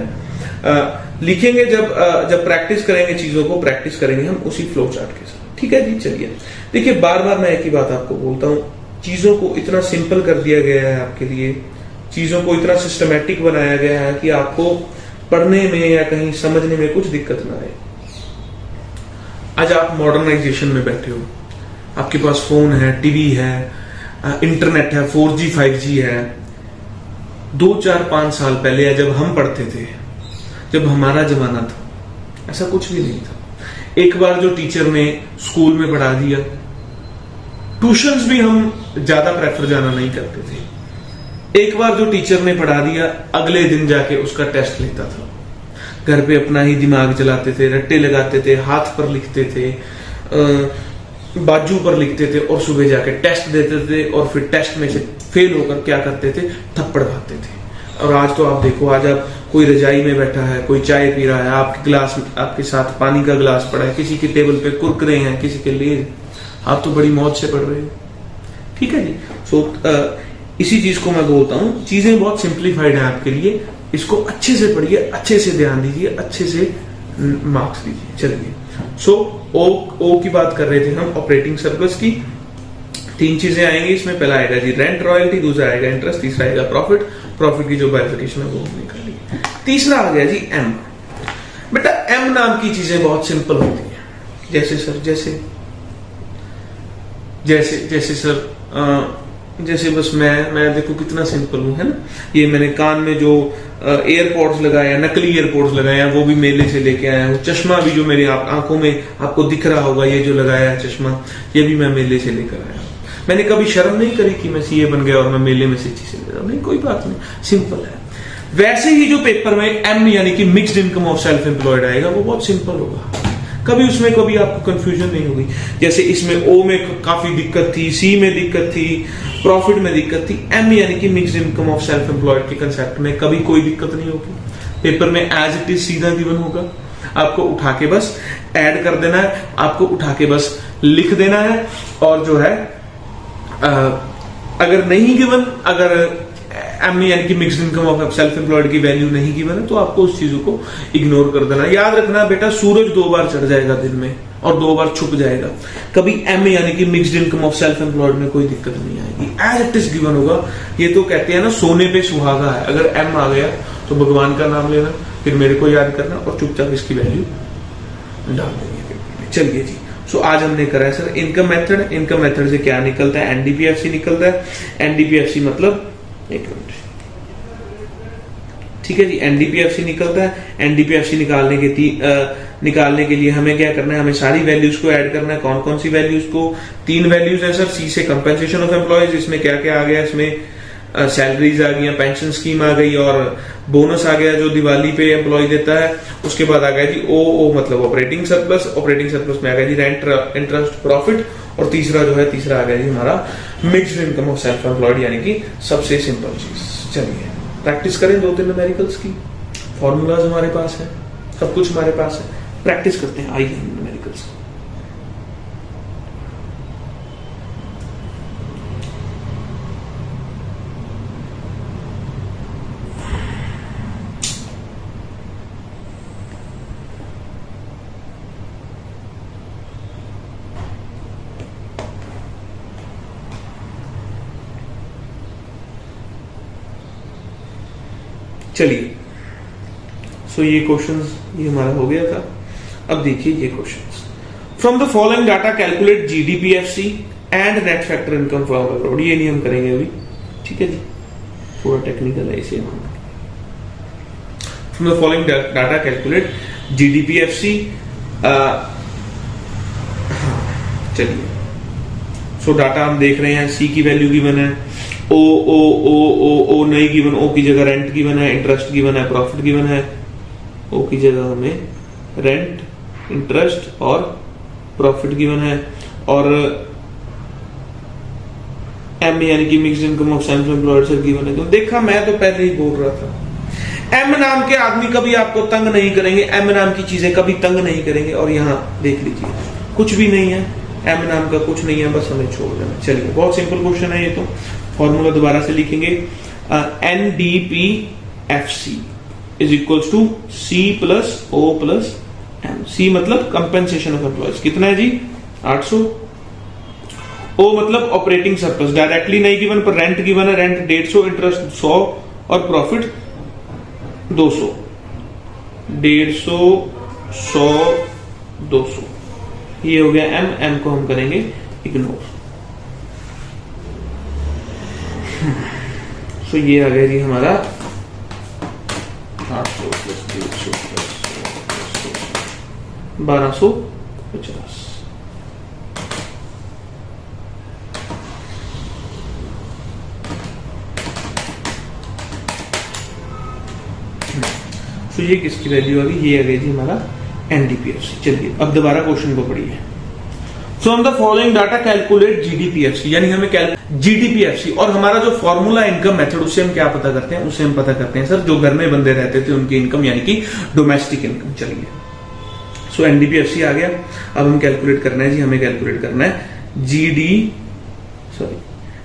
लिखेंगे जब प्रैक्टिस करेंगे, चीजों को प्रैक्टिस करेंगे हम उसी फ्लो चार्ट के साथ। ठीक है जी। चलिए, देखिए बार बार मैं एक ही बात आपको बोलता हूं, चीजों को इतना सिंपल कर दिया गया है आपके लिए, चीजों को इतना सिस्टमैटिक बनाया गया है कि आपको पढ़ने में या कहीं समझने में कुछ दिक्कत ना आए। आज आप मॉडर्नाइजेशन में बैठे हो, आपके पास फोन है, टीवी है, इंटरनेट है, 4G 5G है। 2 4 5 साल पहले जब हम पढ़ते थे, जब हमारा जमाना था, ऐसा कुछ भी नहीं था। एक बार जो टीचर ने स्कूल में पढ़ा दिया, ट्यूशंस भी हम ज्यादा प्रेफर जाना नहीं करते थे। एक बार जो टीचर ने पढ़ा दिया, अगले दिन जाके उसका टेस्ट लेता था। घर पे अपना ही दिमाग चलाते थे, रट्टे लगाते थे, हाथ पर लिखते थे, बाजू पर लिखते थे और सुबह जाके टेस्ट देते थे और फिर टेस्ट में से फेल होकर क्या करते थे, थप्पड़ खाते थे। और आज तो आप देखो, आज आप कोई रजाई में बैठा है, कोई चाय पी रहा है, आपके साथ पानी का गिलास पड़ा है, किसी की टेबल पे कुरकुरे हैं, किसी के लिए, आप तो बड़ी मौज से पढ़ रहे हो। ठीक है जी। इसी चीज को मैं बोलता हूं, चीजें बहुत सिंप्लीफाइड है आपके लिए, इसको अच्छे से पढ़िए, अच्छे से ध्यान दीजिए, अच्छे से मार्क्स दीजिए। चलिए, ओ की बात कर रहे थे हम, ऑपरेटिंग सरप्लस की। 3 चीजें आएंगी इसमें, पहला आएगा जी रेंट रॉयल्टी, दूसरा आएगा इंटरेस्ट, तीसरा आएगा प्रॉफिट की जो बाइफिकेशन है वो हमने कर ली। तीसरा आ गया जी एम। बेटा एम नाम की चीजें बहुत सिंपल होती है, जैसे सर जैसे सर जैसे बस मैं देखो कितना सिंपल हूं, है ना। ये मैंने कान में जो एयरपोर्ट्स लगाया, नकली एयरपोर्ट्स लगाया, वो भी मेले से लेके आया हूँ। चश्मा भी जो मेरी आंखों में आपको दिख रहा होगा, ये जो लगाया है चश्मा, ये भी मैं मेले से लेकर आया हूँ। मैंने कभी शर्म नहीं करी कि मैं सीए बन गया और मैं मेले में से चीजें ले रहा हूं, नहीं, कोई बात नहीं, सिंपल है। वैसे ही जो पेपर में एम यानी कि mixed income of self employed आएगा, वो बहुत सिंपल होगा, कभी उसमें कभी आपको कंफ्यूजन नहीं होगी। जैसे इसमें ओ में काफी दिक्कत थी, सी में दिक्कत थी, प्रॉफिट में दिक्कत थी, एम यानी कि mixed income of self employed के कंसेप्ट में कभी कोई दिक्कत नहीं होगी। पेपर में एज इट इज सीधा गिवन होगा, आपको उठा के बस ऐड कर देना है, आपको उठा के बस लिख देना है। और जो है अगर नहीं गिवन, अगर एम यानी कि mixed income of self employed की वैल्यू नहीं गिवन है, तो आपको उस चीजों को इग्नोर कर देना। याद रखना बेटा, सूरज 2 बार चढ़ जाएगा दिन में और 2 बार छुप जाएगा, कभी एम यानी कि mixed income of self employed में कोई दिक्कत नहीं आएगी, एज इट इज गिवन होगा। ये तो कहते हैं ना, सोने पे सुहागा है। अगर एम आ गया तो भगवान का नाम लेना, फिर मेरे को याद करना और चुपचाप इसकी वैल्यू डाल देंगे। चलिए जी, सो आज हमने करा है sir income method. Income method से क्या निकलता है, एनडीपीएफसी निकलता है। एनडीपीएफसी मतलब, एक मिनट, ठीक है जी, एनडीपीएफसी निकलता है। एनडीपीएफसी निकालने के निकालने के लिए हमें क्या करना है, हमें सारी वैल्यूज को ऐड करना है। कौन कौन सी वैल्यूज को, 3 वैल्यूज है सर। सी से कंपेंसेशन ऑफ एम्प्लॉयज, इसमें क्या क्या आ गया, इसमें सैलरीज आ गई, पेंशन स्कीम आ गई और बोनस आ गया जो दिवाली पे एम्प्लॉय देता है। उसके बाद आ गया जी ओ मतलब ऑपरेटिंग सरप्लस। ऑपरेटिंग सरप्लस में आ गया जी रेंट, इंटरेस्ट, प्रॉफिट। और तीसरा जो है, तीसरा आ गया जी हमारा mixed income of self employed, यानी कि सबसे सिंपल चीज। चलिए प्रैक्टिस करें 2-3 न्यूमेरिकल्स की। फॉर्मूलाज हमारे पास है, सब कुछ हमारे पास है, प्रैक्टिस करते हैं। आइए न्यूमेरिकल्स। चलिए सो ये क्वेश्चंस ये हमारा हो गया था। अब देखिए ये questions. From the following data calculate GDPFC and net factor income for abroad. ये नहीं हम करेंगे अभी, ठीक है जी, थोड़ा टेक्निकल है इसे। From the following data calculate GDPFC. चलिए सो डाटा हम देख रहे हैं। सी की वैल्यू गिवन है, ओ नहीं गिवन, ओ की जगह रेंट गिवन है, इंटरेस्ट गिवन है, प्रॉफिट गिवन है। ओ की जगह हमें रेंट, इंटरेस्ट और प्रॉफिट गिवन है। और एम यानी कि mixed income of self employed sir given है। तो देखा, मैं तो पहले ही बोल रहा था एम नाम के आदमी कभी आपको तंग नहीं करेंगे, एम नाम की चीजें कभी तंग नहीं करेंगे। और यहां देख लीजिए कुछ भी नहीं है, एम नाम का कुछ नहीं है, बस हमें छोड़ देना। चलिए बहुत सिंपल क्वेश्चन है ये। तो फॉर्मूला दोबारा से लिखेंगे, NDPFC is equals to C plus O plus M. C मतलब कंपेंसेशन ऑफ एम्प्लॉयज, कितना है जी 800। ओ मतलब ऑपरेटिंग सरप्लस, डायरेक्टली नहीं गिवन पर रेंट गिवन है, रेंट 150, इंटरेस्ट 100 और प्रॉफिट 200। 150, 100, 200 ये हो गया एम। एम को हम करेंगे इग्नोर। सो ये आ गया जी हमारा 800 प्लस 150 प्लस 1250। तो ये किसकी वैल्यू आ गई, ये आ गई जी हमारा एनडीपीएफसी। चलिए अब दोबारा क्वेश्चन को पढ़िए। From the following data calculate GDPFC, यानी हमें जीडीपीएफसी और हमारा जो फॉर्मूला इनकम मेथड, उससे हम क्या पता करते हैं, उससे हम पता करते हैं सर जो घर में बंदे रहते थे उनकी इनकम, यानी कि डोमेस्टिक इनकम। चलिए सो एनडीपीएफसी आ गया। अब हम कैलकुलेट करना है जी, हमें कैलकुलेट करना है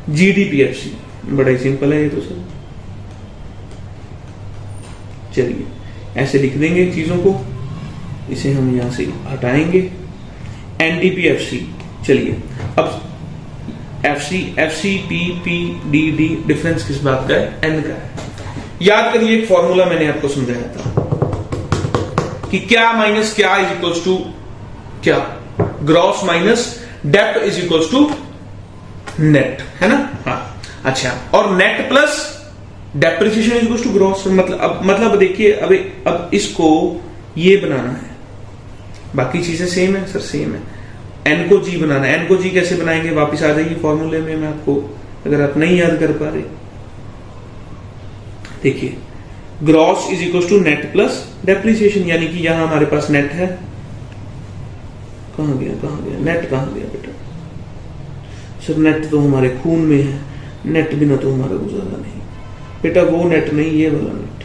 जीडीपीएफसी। बड़ा ही सिंपल है ये तो सर। चलिए ऐसे लिख देंगे चीजों को, इसे हम यहां से हटाएंगे। एनडीपीएफसी, चलिए अब FC, FC, P, P, D, D, difference किस बात का है, एन का है। याद करिए एक फॉर्मूला मैंने आपको समझाया था कि क्या माइनस क्या इज इक्वल्स टू क्या, ग्रॉस माइनस डेप्ट इज इक्वल्स टू नेट, है ना। हाँ अच्छा, और net plus depreciation is equals to gross. मतलब देखिए अब इसको ये बनाना है, बाकी चीजें सेम है सर, सेम है। एन को जी बनाना है। एन को जी कैसे बनाएंगे, वापस आ जाइए फॉर्मूले में, मैं आपको अगर आप नहीं याद कर पा रहे, देखिए gross is equal to net plus depreciation, यानी कि यहां हमारे पास नेट है। कहां गया नेट, कहां गया बेटा सर, नेट तो हमारे खून में है, नेट बिना तो हमारा गुजारा नहीं बेटा। वो नेट नहीं, ये वाला नेट,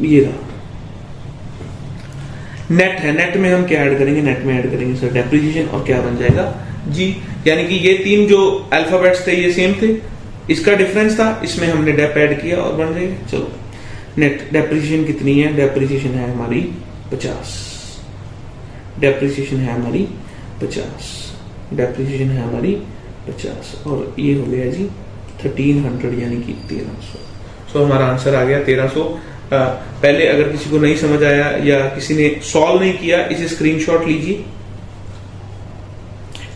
ये रहा नेट है। नेट में हम क्या ऐड करेंगे, नेट में ऐड करेंगे सर डेप्रिसिएशन, और क्या बन जाएगा जी, यानी कि ये 3 जो अल्फाबेट्स थे ये सेम थे, इसका डिफरेंस था, इसमें हमने डेप ऐड किया और बन जाएगा। चलो नेट डेप्रिसिएशन कितनी है, डेप्रिसिएशन है हमारी 50, डेप्रिसिएशन है हमारी 50, डेप्रिसिएशन है हमारी 50, और ये हो गया जी 1300 यानी कि 1300। सो हमारा आंसर आ गया 1300। पहले अगर किसी को नहीं समझ आया या किसी ने सॉल्व नहीं किया, इसे स्क्रीनशॉट लीजिए,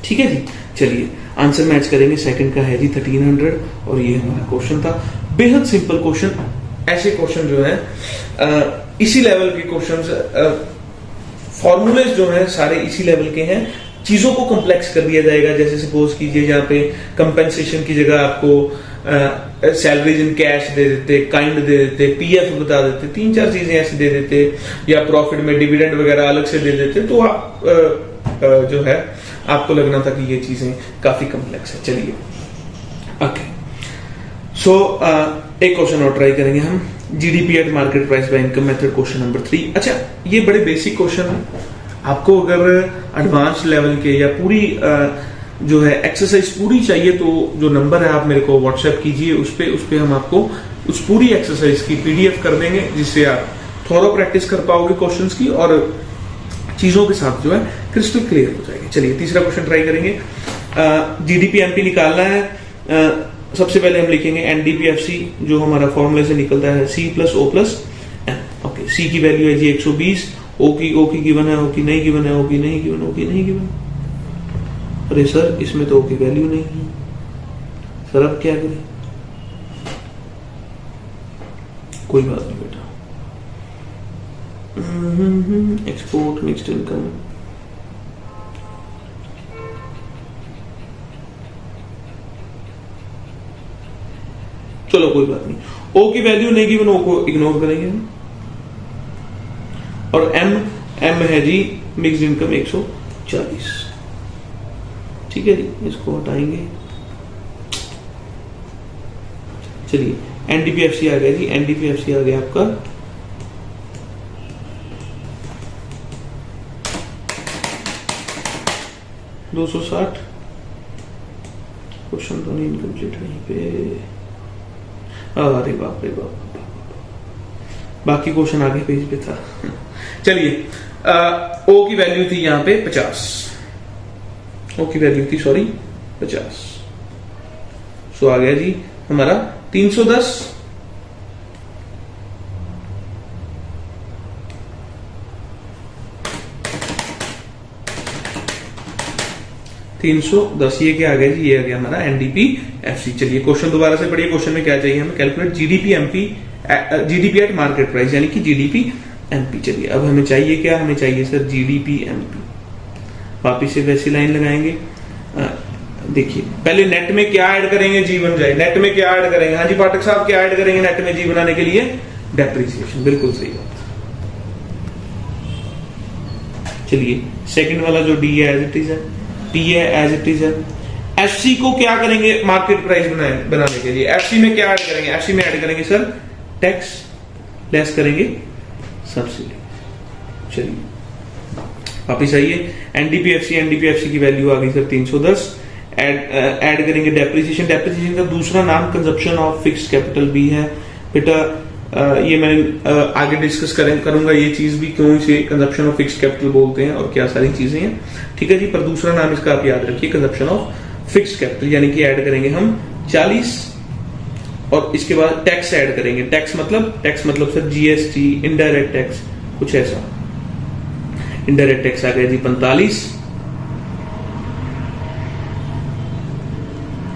ठीक है जी। चलिए आंसर मैच करेंगे। सेकंड का है जी 1300 और ये हमारा क्वेश्चन था, बेहद सिंपल क्वेश्चन। ऐसे क्वेश्चन जो है इसी लेवल के क्वेश्चन फॉर्मूलेज जो है सारे इसी लेवल के हैं। चीजों को कॉम्प्लेक्स कर दिया जाएगा, जैसे सपोज कीजिए जहाँ पे कंपेंसेशन की जगह आपको सैलरीज इन कैश दे देते, काइंड दे देते, पीएफ बता देते, 3-4 चीजें ऐसी दे देते, या प्रॉफिट में डिविडेंड वगैरह अलग से दे देते, तो आप जो है आपको लगना था कि ये चीजें काफी कॉम्प्लेक्स है। चलिए ओके, सो एक क्वेश्चन और ट्राई करेंगे हम, GDP at market price by income method, question number 3। अच्छा, ये बड़े बेसिक क्वेश्चन है, आपको अगर एडवांस लेवल के या पूरी जो है एक्सरसाइज पूरी चाहिए तो जो नंबर है आप मेरे को व्हाट्सएप कीजिए, उस पे हम आपको उस पूरी एक्सरसाइज की पीडीएफ कर देंगे, जिससे आप थोड़ा प्रैक्टिस कर पाओगे क्वेश्चंस की और चीजों के साथ जो है क्रिस्टल क्लियर हो जाएगी। चलिए तीसरा क्वेश्चन ट्राई करेंगे। जीडीपी एमपी निकालना है। सबसे पहले हम लिखेंगे एनडीपीएफसी, जो हमारा फॉर्मूले से निकलता है C plus O plus M. Okay, C की वैल्यू है जी 120, ओ की गिवन है, ओ की नहीं गिवन है, ओ की नहीं गिवन, ओ की नहीं गिवन। अरे सर इसमें तो ओ की वैल्यू नहीं है सर, अब क्या करें? कोई बात नहीं बेटा, एक्सपोर्ट नेक्स्ट इनकम, चलो कोई बात नहीं, ओ की वैल्यू नहीं गिवन, ओ को इग्नोर करेंगे हम। और एम है जी मिक्स्ड इनकम 140, ठीक है जी, इसको हटाएंगे। चलिए एनडीपीएफसी आ गया जी, एनडीपीएफसी आ गया आपका 260। क्वेश्चन तो नहीं इनकम्प्लीट है यहीं पे, अरे बाप रे बाप, बाकी क्वेश्चन आगे पेज पे था। चलिए ओ की वैल्यू थी यहां पे 50, ओ की वैल्यू थी सॉरी 50, सो आ गया जी हमारा 310। ये क्या आ गया जी, ये आ गया हमारा एनडीपीएफसी। चलिए क्वेश्चन दोबारा से पढ़िए, क्वेश्चन में क्या चाहिए हमें? Calculate GDP MP, GDP at market price, यानी कि जीडीपी एमपी। चलिए अब हमें चाहिए क्या? हमें चाहिए सर जीडीपी एमपी। वापिस से वैसी लाइन लगाएंगे। देखिए पहले नेट में क्या ऐड करेंगे, जी बन जाए। नेट में क्या ऐड करेंगे? हाँ जी पाठक साहब, क्या ऐड करेंगे नेट में जी बनाने के लिए? डेप्रिसिएशन, बिल्कुल सही बात। चलिए सेकंड वाला जो डी है एज इट इज है, पी है एज इट इज है। एफसी को क्या करेंगे मार्केट प्राइस बनाने के लिए? एफसी में क्या ऐड करेंगे? एफसी में ऐड करेंगे सर टैक्स, लेस करेंगे सब्सिडी। चलिए वापिस आइए, एनडीपीएफसी की वैल्यू आ गई सर 310। ऐड करेंगे डेप्रिसिएशन। डेप्रिसिएशन का दूसरा नाम कंजप्शन ऑफ फिक्स्ड कैपिटल भी है बेटा। ये मैं आगे डिस्कस करूंगा ये चीज भी, क्यों इसे कंजप्शन ऑफ फिक्स्ड कैपिटल बोलते हैं और क्या सारी चीजें हैं, ठीक है जी। पर दूसरा नाम इसका आप याद रखिए, कंजप्शन ऑफ फिक्स्ड कैपिटल, यानी कि ऐड करेंगे हम 40 और इसके बाद टैक्स ऐड करेंगे। टैक्स मतलब सर जीएसटी, इनडायरेक्ट टैक्स, कुछ ऐसा। इनडायरेक्ट टैक्स आ गया जी 45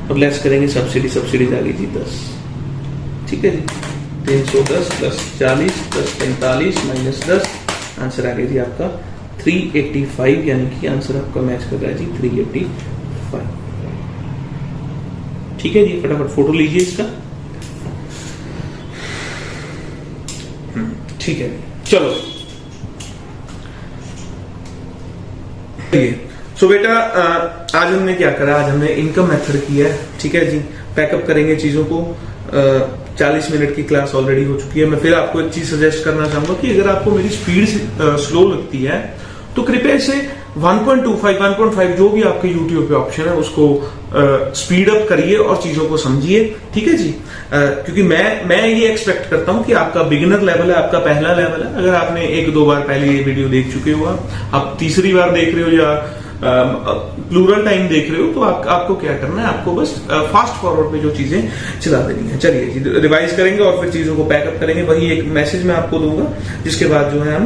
और लेस करेंगे सब्सिडी आ गई जी 10, ठीक है जी। 310 प्लस 40 प्लस 45 माइनस 10, आंसर आ गया जी आपका 385, यानी कि आंसर आपका मैच कर रहा है जी 385, ठीक है जी। फटाफट फोटो लीजिए इसका, ठीक है चलो। सो बेटा आज हमने क्या करा? आज हमने इनकम मेथड किया है, ठीक है जी। पैकअप करेंगे चीजों को। 40 मिनट की क्लास ऑलरेडी हो चुकी है। मैं फिर आपको एक चीज सजेस्ट करना चाहूंगा कि अगर आपको मेरी स्पीड स्लो लगती है तो कृपया इसे 1.25, 1.5 जो भी आपके YouTube पे ऑप्शन है उसको स्पीड अप करिए और चीजों को समझिए, ठीक है जी। क्योंकि मैं ये एक्सपेक्ट करता हूं कि आपका बिगिनर लेवल है, आपका पहला लेवल है। अगर आपने 1-2 बार पहले ये वीडियो देख चुके हो, आप तीसरी बार देख रहे हो या प्लूरल टाइम देख रहे हो, तो आपको क्या करना है? आपको बस फास्ट फॉरवर्ड पे जो चीजें चला देनी है। चलिए जी रिवाइज करेंगे और फिर चीजों को पैकअप करेंगे। वही एक मैसेज मैं आपको दूंगा, जिसके बाद जो है हम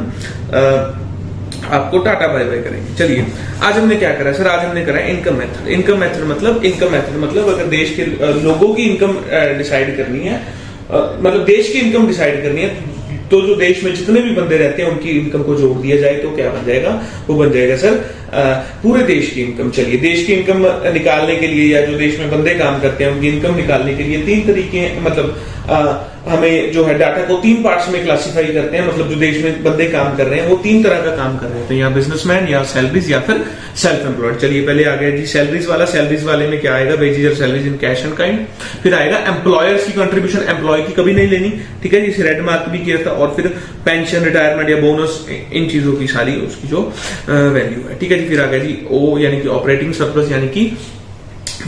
आपको टाटा बाय बाय करेंगे। चलिए आज हमने क्या करा सर? आज हमने करा इनकम मेथड। इनकम मेथड मतलब अगर देश के लोगों की इनकम डिसाइड करनी है, मतलब देश की इनकम डिसाइड करनी है, तो जो देश में जितने भी बंदे रहते हैं उनकी इनकम को जोड़ दिया जाए तो क्या बन जाएगा, वो बन जाएगा सर पूरे देश की इनकम। चलिए, देश की इनकम निकालने के लिए या जो देश में बंदे काम करते हैं उनकी इनकम निकालने के लिए 3 तरीके हैं, मतलब हमें जो है डाटा को 3 पार्ट्स में क्लासिफाई करते हैं, मतलब जो देश में बंदे काम कर रहे हैं वो 3 तरह का काम कर रहे हैं, तो या बिजनेसमैन या सैलरीज या फिर सेल्फ एम्प्लॉयड। चलिए पहले आ गया जी सैलरीज वाला। सैलरीज वाले में क्या आएगा, वेजेस और salaries in cash and kind. फिर आएगा एम्प्लॉयर्स की कंट्रीब्यूशन, एम्प्लॉय की कभी नहीं लेनी, ठीक है, जिसे रेड मार्क भी किया था। और फिर पेंशन, रिटायरमेंट या बोनस, इन चीजों की सारी उसकी जो वैल्यू है, ठीक है जी। फिर आ गया जी ओ यानी कि ऑपरेटिंग सरप्लस यानी कि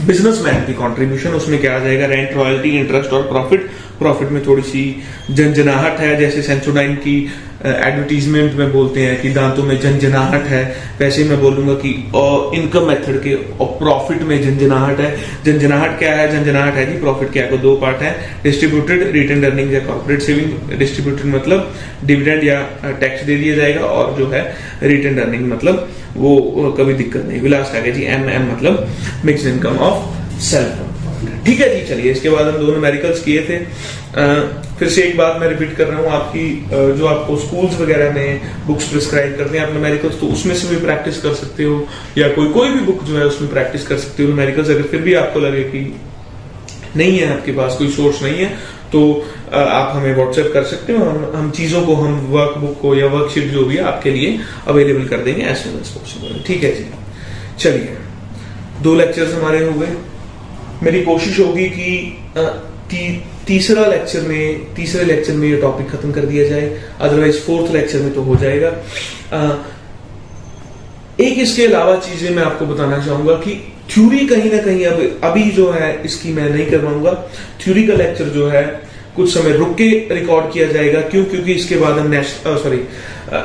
बिजनेसमैन की कंट्रीब्यूशन। उसमें क्या आ जाएगा, रेंट, रॉयल्टी, इंटरेस्ट और प्रॉफिट। प्रॉफिट में थोड़ी सी झंझनाहट है, जैसे सेंसोडाइन की एडवर्टीजमेंट में बोलते हैं कि दांतों में झंझनाहट है, वैसे मैं बोलूंगा कि इनकम मेथड के प्रॉफिट में झंझनाहट है। झंझनाहट क्या है, झंझनाहट है जी प्रॉफिट के आपको 2 पार्ट है, डिस्ट्रीब्यूटेड रिटेन अर्निंग या कॉर्पोरेट सेविंग। डिस्ट्रीब्यूटेड मतलब डिविडेंड या टैक्स दे दिया जाएगा, और जो है रिटेन अर्निंग मतलब वो कभी दिक्कत नहीं। लास्ट आ गया जी एम मतलब मिक्स्ड इनकम ऑफ सेल्फ, ठीक है जी। चलिए, इसके बाद हम 2 न्यूमेरिकल्स किए थे। फिर से एक बात मैं रिपीट कर रहा हूँ, आपकी जो आपको स्कूल्स वगैरह में बुक्स प्रिस्क्राइब करते हैं आप न्यूमेरिकल्स, तो उसमें से भी प्रैक्टिस कर सकते हो, या कोई भी बुक जो है उसमें प्रैक्टिस कर सकते हो न्यूमेरिकल्स। अगर फिर भी आपको लगे कि नहीं है, आपके पास कोई सोर्स नहीं है, तो आप हमें व्हाट्सएप कर सकते हो, हम चीजों को, हम वर्कबुक को या वर्कशीट जो भी आपके लिए अवेलेबल कर देंगे एज सून एज पॉसिबल, ठीक है जी। चलिए, 2 लेक्चर्स हमारे हो गए। मेरी कोशिश होगी कि तीसरे लेक्चर में ये टॉपिक खत्म कर दिया जाए, अदरवाइज 4th लेक्चर में तो हो जाएगा। एक इसके अलावा चीजें मैं आपको बताना चाहूंगा कि थ्योरी कहीं ना कहीं अभी जो है इसकी मैं नहीं करवाऊंगा। थ्योरी का लेक्चर जो है कुछ समय रुक के रिकॉर्ड किया जाएगा, क्योंकि इसके बाद हम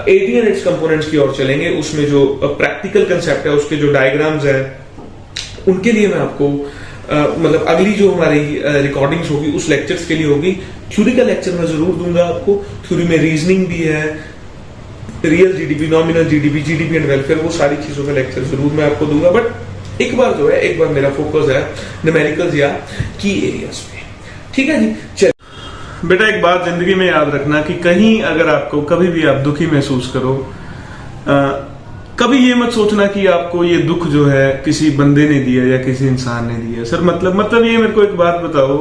AT and its कंपोनेंट्स की ओर चलेंगे। उसमें जो प्रैक्टिकल कंसेप्ट है, उसके जो डायग्राम्स है, उनके लिए मैं आपको मतलब अगली जो हमारी रिकॉर्डिंग्स होगी उस लेक्चर्स के लिए होगी। थ्योरी का लेक्चर मैं जरूर दूंगा आपको। थ्योरी में रीजनिंग भी है, real GDP, nominal GDP, GDP and welfare, वो सारी चीजों का लेक्चर जरूर मैं आपको दूंगा। बट एक बार मेरा फोकस है न्यूमेरिकल्स या की एरियाज पे, ठीक है जी। चलिए बेटा, एक बात जिंदगी में याद रखना कि कहीं अगर आपको कभी भी आप दुखी महसूस करो, कभी ये मत सोचना कि आपको ये दुख जो है किसी बंदे ने दिया या किसी इंसान ने दिया। सर मतलब ये मेरे को एक बात बताओ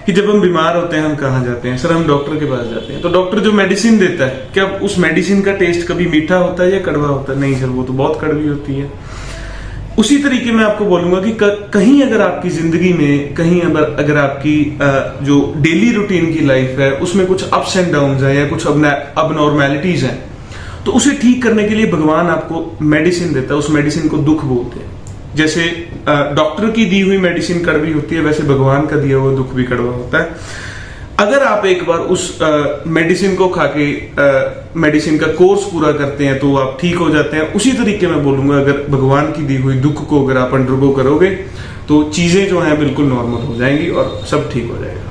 कि जब हम बीमार होते हैं हम कहाँ जाते हैं? सर हम डॉक्टर के पास जाते हैं। तो डॉक्टर जो मेडिसिन देता है, क्या उस मेडिसिन का टेस्ट कभी मीठा होता है या कड़वा होता है? नहीं सर, वो तो बहुत कड़वी होती है। उसी तरीके मैं आपको बोलूंगा कि कहीं अगर आपकी जिंदगी में कहीं अगर आपकी जो डेली रूटीन की लाइफ है उसमें कुछ अप्स एंड डाउन है या कुछ अबनॉर्मैलिटीज है, तो उसे ठीक करने के लिए भगवान आपको मेडिसिन देता है। उस मेडिसिन को दुख बोलते हैं। जैसे डॉक्टर की दी हुई मेडिसिन कड़वी होती है, वैसे भगवान का दिया हुआ दुख भी कड़वा होता है। अगर आप एक बार उस मेडिसिन को खा के मेडिसिन का कोर्स पूरा करते हैं तो आप ठीक हो जाते हैं। उसी तरीके मैं बोलूंगा, अगर भगवान की दी हुई दुख को अगर आप अंडरगो करोगे तो चीजें जो हैं बिल्कुल नॉर्मल हो जाएंगी और सब ठीक हो जाएगा।